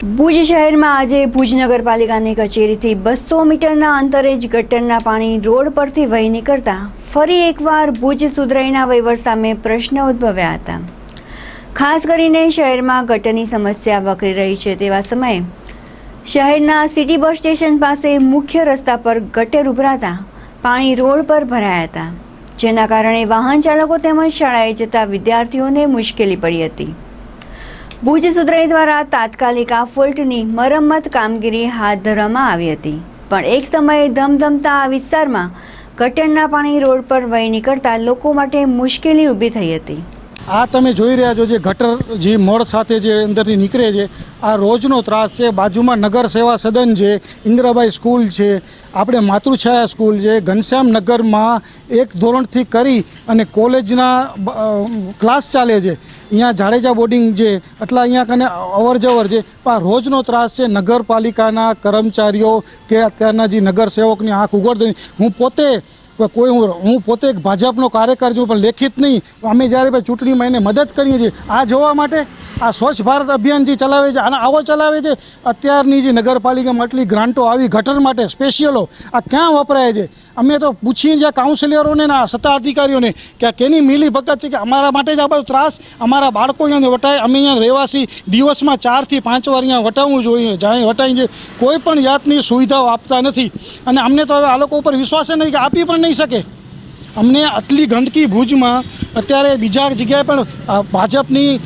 ભુજ શહેરમાં આજે ભુજ નગરપાલિકાની કચેરીથી 200 મીટરના અંતરે જ ગટરના પાણી રોડ પરથી વહી નીકળતા ફરી એકવાર ભુજ સુધરાઈના વહીવટ સામે પ્રશ્ન ઉદ્ભવ્યા હતા। ખાસ કરીને શહેરમાં ગટરની સમસ્યા વકરી રહી છે તેવા સમયે શહેરના સિટી બસ સ્ટેશન પાસે મુખ્ય રસ્તા પર ગટર ઉભરાતા પાણી રોડ પર ભરાયા હતા, જેના કારણે વાહન ચાલકો તેમજ શાળાએ જતા વિદ્યાર્થીઓને મુશ્કેલી પડી હતી। ભુજ સુધરાઈ દ્વારા તાત્કાલિક આ ફોલ્ટની મરમ્મત કામગીરી હાથ ધરવામાં આવી હતી, પણ એક સમયે ધમધમતા આ વિસ્તારમાં ગટરના પાણી રોડ પર વહી નીકળતા લોકો માટે મુશ્કેલી ઊભી થઈ હતી। આ તમે જોઈ રહ્યા છો જે ગટર જે મળ સાથે જે અંદરથી નીકળે છે, આ રોજનો ત્રાસ છે। બાજુમાં નગર સેવા સદન છે, ઇન્દ્રાબાઈ સ્કૂલ છે, આપણે માતૃછાયા સ્કૂલ છે, ઘનશ્યામ નગરમાં એક ધોરણથી કરી અને કોલેજના ક્લાસ ચાલે છે, અહીંયા જાડેજા બોર્ડિંગ છે, એટલા અહીંયા કને અવર જવર છે, પણ આ રોજનો ત્રાસ છે। નગરપાલિકાના કર્મચારીઓ કે અત્યારના જે નગર સેવકની આંખ ઉઘડતી હું પોતે એક ભાજપનો કાર્યકર છું, પણ લેખિત નહીં। અમે જ્યારે ચૂંટણીમાં એને મદદ કરીએ છીએ આ જોવા માટે આ સ્વચ્છ ભારત અભિયાન જે ચલાવે છે આવો ચલાવે છે। અત્યારની જે નગરપાલિકામાં આટલી ગ્રાન્ટો આવી ગટર માટે સ્પેશિયલો આ ક્યાં વપરાય છે? અમે તો પૂછીએ જ્યાં કાઉન્સિલરોને ને સત્તાધિકારીઓને કે આ કેની મિલી ભગત છે કે અમારા માટે જ આ બધો ત્રાસ, અમારા બાળકો અહીંયા વટાય, અમે અહીંયા રહેવાસી દિવસમાં 4 થી 5 વાર અહીંયા વટાવવું જોઈએ, જ્યાં વટાઈ છે કોઈ પણ જાતની સુવિધાઓ આપતા નથી, અને અમને તો હવે આ લોકો ઉપર વિશ્વાસ નહીં કે આપી પણ નહીં શકે। અમને આટલી ગંદકી ભુજમાં અત્યારે બીજા જગ્યાએ પણ ભાજપની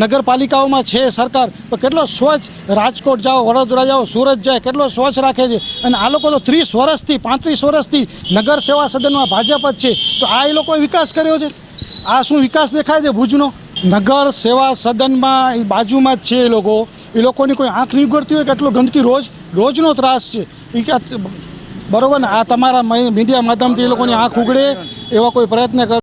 નગરપાલિકાઓમાં છે સરકાર, પણ કેટલો સ્વચ્છ રાજકોટ જાઓ, વડોદરા જાઓ, સુરત જાય, કેટલો સ્વચ્છ રાખે છે, અને આ લોકો તો 30 વર્ષથી 35 વર્ષથી નગર સેવા સદનમાં ભાજપ જ છે, તો આ એ લોકોએ વિકાસ કર્યો છે? આ શું વિકાસ દેખાય છે ભુજનો? નગર સેવા સદનમાં બાજુમાં જ છે એ લોકોની કોઈ આંખ નહીં ઉઘડતી હોય કે એટલો ગંદકી રોજનો ત્રાસ છે એ બરોબર ને? આ તમારા મીડિયા માધ્યમથી એ લોકોની આંખ ઉઘડે એવા કોઈ પ્રયત્ન કરે?